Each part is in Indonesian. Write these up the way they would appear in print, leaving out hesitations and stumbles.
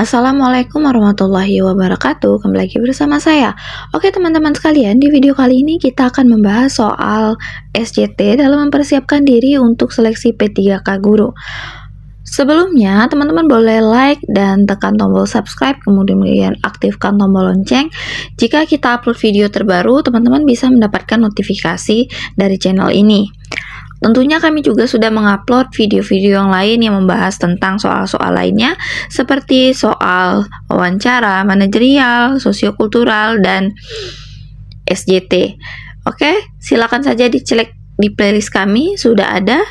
Assalamualaikum warahmatullahi wabarakatuh. Kembali lagi bersama saya. Oke teman-teman sekalian, di video kali ini kita akan membahas soal SJT dalam mempersiapkan diri untuk seleksi P3K Guru. Sebelumnya, teman-teman boleh like dan tekan tombol subscribe, kemudian aktifkan tombol lonceng. Jika kita upload video terbaru, teman-teman bisa mendapatkan notifikasi dari channel ini. Tentunya kami juga sudah mengupload video-video yang lain yang membahas tentang soal-soal lainnya seperti soal wawancara, manajerial, sosiokultural, dan SJT. Oke, silakan saja dicek di playlist kami, sudah ada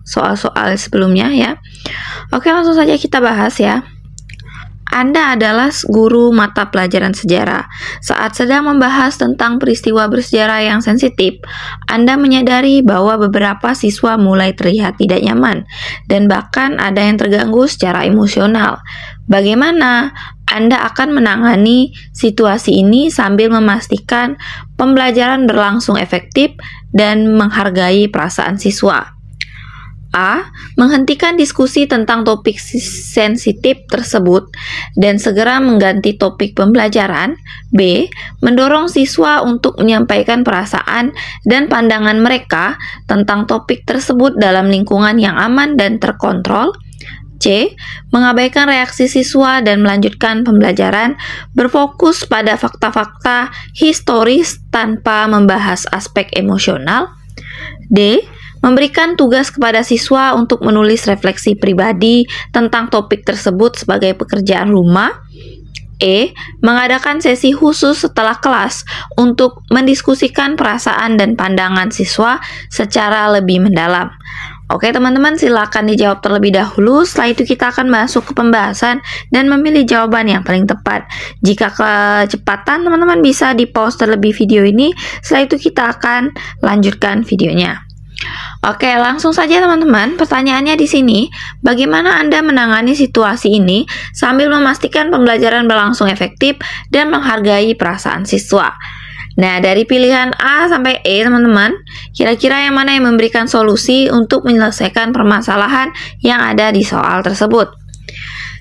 soal-soal sebelumnya ya. Oke, langsung saja kita bahas ya. Anda adalah guru mata pelajaran sejarah. Saat sedang membahas tentang peristiwa bersejarah yang sensitif, Anda menyadari bahwa beberapa siswa mulai terlihat tidak nyaman dan bahkan ada yang terganggu secara emosional. Bagaimana Anda akan menangani situasi ini sambil memastikan pembelajaran berlangsung efektif dan menghargai perasaan siswa? A. Menghentikan diskusi tentang topik sensitif tersebut dan segera mengganti topik pembelajaran. B. Mendorong siswa untuk menyampaikan perasaan dan pandangan mereka tentang topik tersebut dalam lingkungan yang aman dan terkontrol. C. Mengabaikan reaksi siswa dan melanjutkan pembelajaran berfokus pada fakta-fakta historis tanpa membahas aspek emosional. D. Memberikan tugas kepada siswa untuk menulis refleksi pribadi tentang topik tersebut sebagai pekerjaan rumah. E. Mengadakan sesi khusus setelah kelas untuk mendiskusikan perasaan dan pandangan siswa secara lebih mendalam. Oke teman-teman, silakan dijawab terlebih dahulu. Setelah itu kita akan masuk ke pembahasan dan memilih jawaban yang paling tepat. Jika kecepatan, teman-teman bisa di-pause terlebih video ini. Setelah itu kita akan lanjutkan videonya. Oke, langsung saja teman-teman. Pertanyaannya di sini, bagaimana Anda menangani situasi ini sambil memastikan pembelajaran berlangsung efektif dan menghargai perasaan siswa? Nah, dari pilihan A sampai E, teman-teman, kira-kira yang mana yang memberikan solusi untuk menyelesaikan permasalahan yang ada di soal tersebut?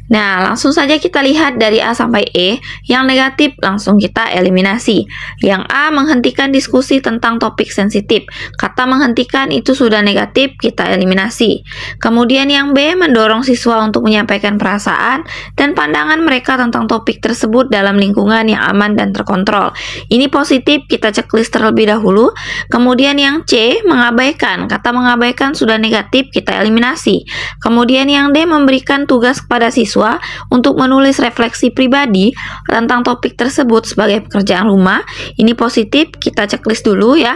Nah, langsung saja kita lihat dari A sampai E. Yang negatif langsung kita eliminasi. Yang A, menghentikan diskusi tentang topik sensitif. Kata menghentikan itu sudah negatif, kita eliminasi. Kemudian yang B, mendorong siswa untuk menyampaikan perasaan dan pandangan mereka tentang topik tersebut dalam lingkungan yang aman dan terkontrol. Ini positif, kita checklist terlebih dahulu. Kemudian yang C, mengabaikan. Kata mengabaikan sudah negatif, kita eliminasi. Kemudian yang D, memberikan tugas kepada siswa untuk menulis refleksi pribadi tentang topik tersebut sebagai pekerjaan rumah. Ini positif, kita checklist dulu ya.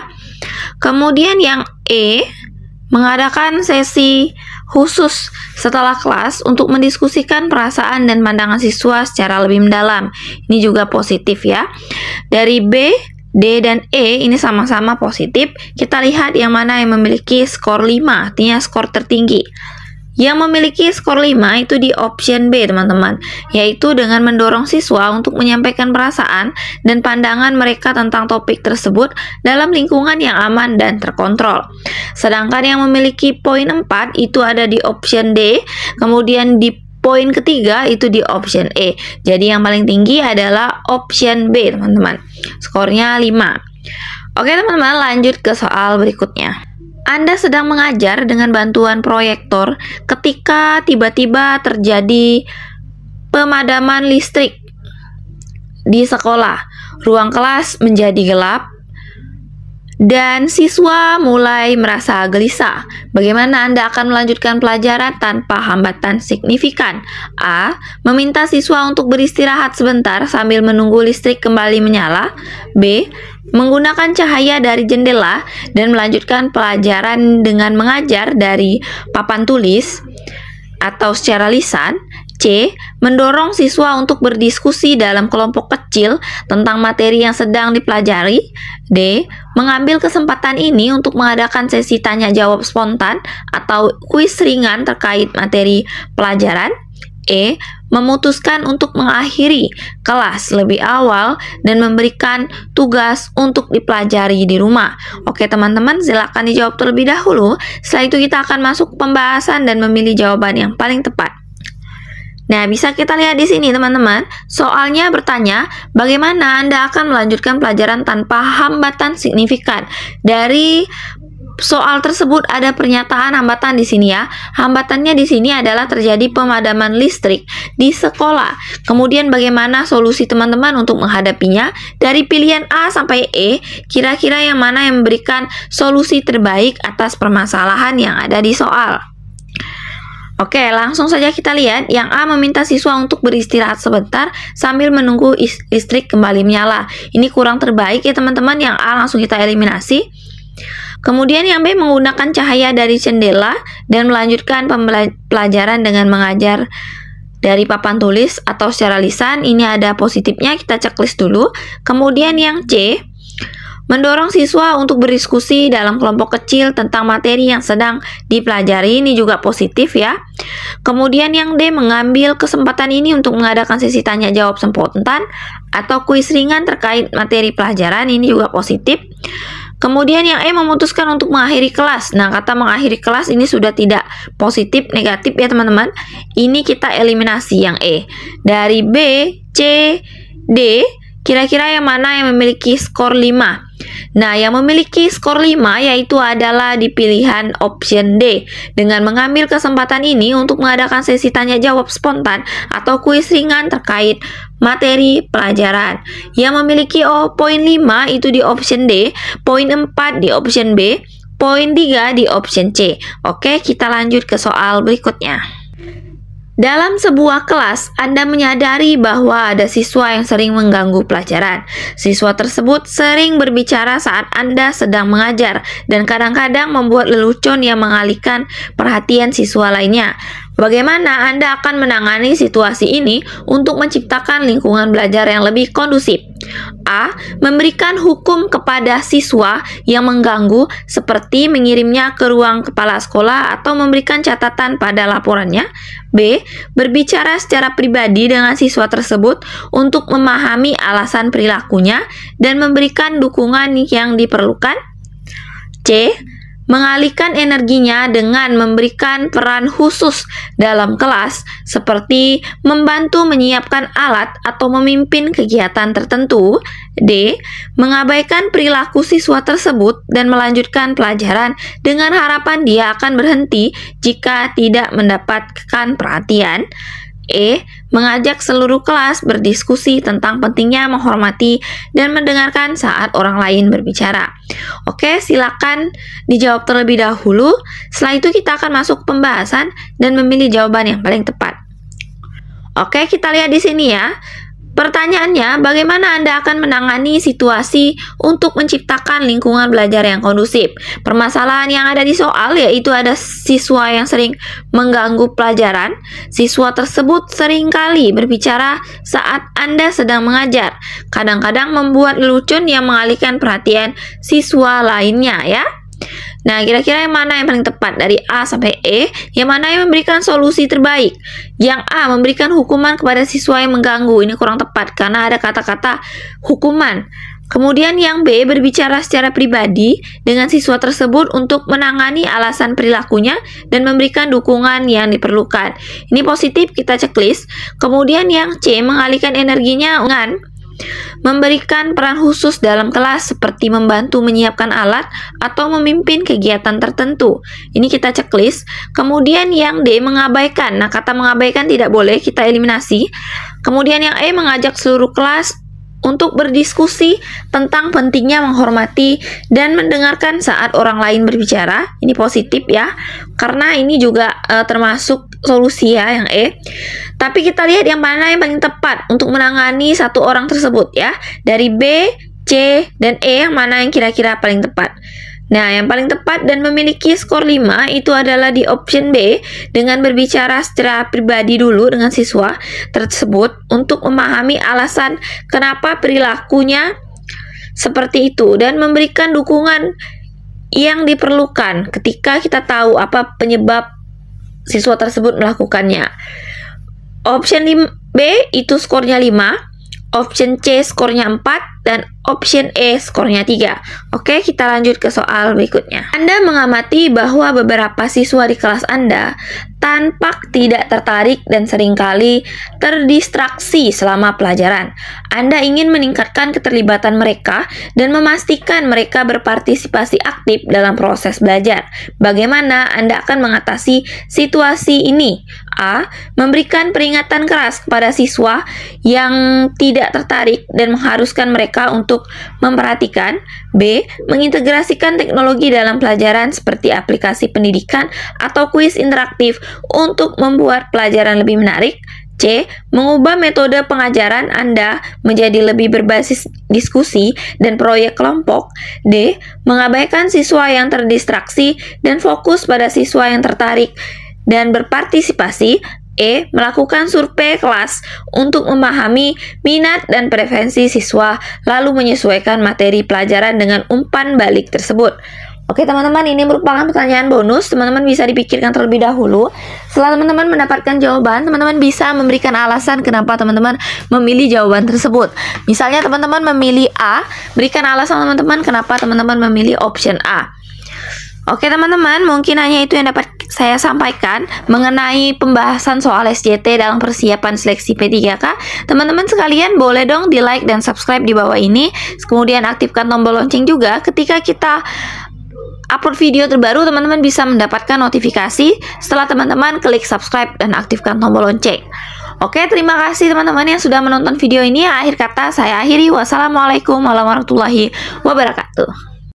Kemudian yang E, mengadakan sesi khusus setelah kelas untuk mendiskusikan perasaan dan pandangan siswa secara lebih mendalam. Ini juga positif ya. Dari B, D, dan E ini sama-sama positif. Kita lihat yang mana yang memiliki skor 5, artinya skor tertinggi. Yang memiliki skor 5 itu di option B, teman-teman, yaitu dengan mendorong siswa untuk menyampaikan perasaan dan pandangan mereka tentang topik tersebut dalam lingkungan yang aman dan terkontrol. Sedangkan yang memiliki poin 4 itu ada di option D, kemudian di poin ketiga itu di option E. Jadi yang paling tinggi adalah option B, teman-teman. Skornya 5. Oke, teman-teman, lanjut ke soal berikutnya. Anda sedang mengajar dengan bantuan proyektor ketika tiba-tiba terjadi pemadaman listrik di sekolah. Ruang kelas menjadi gelap dan siswa mulai merasa gelisah. Bagaimana Anda akan melanjutkan pelajaran tanpa hambatan signifikan? A. Meminta siswa untuk beristirahat sebentar sambil menunggu listrik kembali menyala. B. Menggunakan cahaya dari jendela dan melanjutkan pelajaran dengan mengajar dari papan tulis atau secara lisan. C. Mendorong siswa untuk berdiskusi dalam kelompok kecil tentang materi yang sedang dipelajari. D. Mengambil kesempatan ini untuk mengadakan sesi tanya jawab spontan atau kuis ringan terkait materi pelajaran. E. Memutuskan untuk mengakhiri kelas lebih awal dan memberikan tugas untuk dipelajari di rumah. Oke teman-teman, silakan dijawab terlebih dahulu. Setelah itu kita akan masuk ke pembahasan dan memilih jawaban yang paling tepat. Nah, bisa kita lihat di sini teman-teman. Soalnya bertanya, bagaimana Anda akan melanjutkan pelajaran tanpa hambatan signifikan? Dari soal tersebut ada pernyataan hambatan di sini ya. Hambatannya di sini adalah terjadi pemadaman listrik di sekolah. Kemudian bagaimana solusi teman-teman untuk menghadapinya? Dari pilihan A sampai E, kira-kira yang mana yang memberikan solusi terbaik atas permasalahan yang ada di soal? Oke, langsung saja kita lihat. Yang A meminta siswa untuk beristirahat sebentar sambil menunggu listrik kembali menyala. Ini kurang terbaik ya teman-teman. Yang A langsung kita eliminasi. Kemudian yang B menggunakan cahaya dari jendela dan melanjutkan pembelajaran dengan mengajar dari papan tulis atau secara lisan. Ini ada positifnya, kita checklist dulu. Kemudian yang C mendorong siswa untuk berdiskusi dalam kelompok kecil tentang materi yang sedang dipelajari. Ini juga positif ya. Kemudian yang D mengambil kesempatan ini untuk mengadakan sesi tanya jawab spontan atau kuis ringan terkait materi pelajaran. Ini juga positif. Kemudian yang E memutuskan untuk mengakhiri kelas. Nah, kata mengakhiri kelas ini sudah tidak positif, negatif ya teman-teman. Ini kita eliminasi yang E. Dari B, C, D, kira-kira yang mana yang memiliki skor 5? Nah, yang memiliki skor 5 yaitu adalah di pilihan option D. Dengan mengambil kesempatan ini untuk mengadakan sesi tanya jawab spontan atau kuis ringan terkait materi pelajaran. Yang memiliki poin 5 itu di option D, poin 4 di option B, poin 3 di option C. Oke, kita lanjut ke soal berikutnya. Dalam sebuah kelas, Anda menyadari bahwa ada siswa yang sering mengganggu pelajaran. Siswa tersebut sering berbicara saat Anda sedang mengajar dan kadang-kadang membuat lelucon yang mengalihkan perhatian siswa lainnya. Bagaimana Anda akan menangani situasi ini untuk menciptakan lingkungan belajar yang lebih kondusif? A. Memberikan hukum kepada siswa yang mengganggu seperti mengirimnya ke ruang kepala sekolah atau memberikan catatan pada laporannya. B. Berbicara secara pribadi dengan siswa tersebut untuk memahami alasan perilakunya dan memberikan dukungan yang diperlukan. C. Mengalihkan energinya dengan memberikan peran khusus dalam kelas seperti membantu menyiapkan alat atau memimpin kegiatan tertentu. D. Mengabaikan perilaku siswa tersebut dan melanjutkan pelajaran dengan harapan dia akan berhenti jika tidak mendapatkan perhatian. E. Mengajak seluruh kelas berdiskusi tentang pentingnya menghormati dan mendengarkan saat orang lain berbicara. Oke, silakan dijawab terlebih dahulu. Setelah itu kita akan masuk ke pembahasan dan memilih jawaban yang paling tepat. Oke, kita lihat di sini ya. Pertanyaannya, bagaimana Anda akan menangani situasi untuk menciptakan lingkungan belajar yang kondusif? Permasalahan yang ada di soal yaitu ada siswa yang sering mengganggu pelajaran. Siswa tersebut seringkali berbicara saat Anda sedang mengajar. Kadang-kadang membuat lelucon yang mengalihkan perhatian siswa lainnya ya. Nah, kira-kira yang mana yang paling tepat dari A sampai E? Yang mana yang memberikan solusi terbaik? Yang A memberikan hukuman kepada siswa yang mengganggu. Ini kurang tepat karena ada kata-kata hukuman. Kemudian yang B berbicara secara pribadi dengan siswa tersebut untuk menangani alasan perilakunya dan memberikan dukungan yang diperlukan. Ini positif, kita checklist. Kemudian yang C mengalihkan energinya dengan memberikan peran khusus dalam kelas seperti membantu menyiapkan alat atau memimpin kegiatan tertentu. Ini kita checklist. Kemudian yang D mengabaikan. Nah, kata mengabaikan tidak boleh, kita eliminasi. Kemudian yang E mengajak seluruh kelas untuk berdiskusi tentang pentingnya menghormati dan mendengarkan saat orang lain berbicara. Ini positif ya, karena ini juga termasuk solusi ya yang E. Tapi kita lihat yang mana yang paling tepat untuk menangani satu orang tersebut ya. Dari B, C, dan E yang mana yang kira-kira paling tepat. Nah, yang paling tepat dan memiliki skor 5 itu adalah di option B dengan berbicara secara pribadi dulu dengan siswa tersebut untuk memahami alasan kenapa perilakunya seperti itu dan memberikan dukungan yang diperlukan ketika kita tahu apa penyebab siswa tersebut melakukannya. Option B itu skornya 5, option C skornya 4, dan option E skornya 3. Oke, kita lanjut ke soal berikutnya. Anda mengamati bahwa beberapa siswa di kelas Anda tampak tidak tertarik dan seringkali terdistraksi selama pelajaran. Anda ingin meningkatkan keterlibatan mereka dan memastikan mereka berpartisipasi aktif dalam proses belajar. Bagaimana Anda akan mengatasi situasi ini? A. Memberikan peringatan keras kepada siswa yang tidak tertarik dan mengharuskan mereka untuk memperhatikan. B. Mengintegrasikan teknologi dalam pelajaran seperti aplikasi pendidikan atau kuis interaktif untuk membuat pelajaran lebih menarik. C. Mengubah metode pengajaran Anda menjadi lebih berbasis diskusi dan proyek kelompok. D. Mengabaikan siswa yang terdistraksi dan fokus pada siswa yang tertarik dan berpartisipasi. E. Melakukan survei kelas untuk memahami minat dan preferensi siswa, lalu menyesuaikan materi pelajaran dengan umpan balik tersebut. Oke teman-teman, ini merupakan pertanyaan bonus. Teman-teman bisa dipikirkan terlebih dahulu. Setelah teman-teman mendapatkan jawaban, teman-teman bisa memberikan alasan kenapa teman-teman memilih jawaban tersebut. Misalnya teman-teman memilih A, berikan alasan teman-teman kenapa teman-teman memilih option A. Oke teman-teman, mungkin hanya itu yang dapat saya sampaikan mengenai pembahasan soal SJT dalam persiapan seleksi P3K. Teman-teman sekalian boleh dong di like dan subscribe di bawah ini. Kemudian aktifkan tombol lonceng juga. Ketika kita upload video terbaru, teman-teman bisa mendapatkan notifikasi setelah teman-teman klik subscribe dan aktifkan tombol lonceng. Oke, terima kasih teman-teman yang sudah menonton video ini. Akhir kata saya akhiri. Wassalamualaikum warahmatullahi wabarakatuh.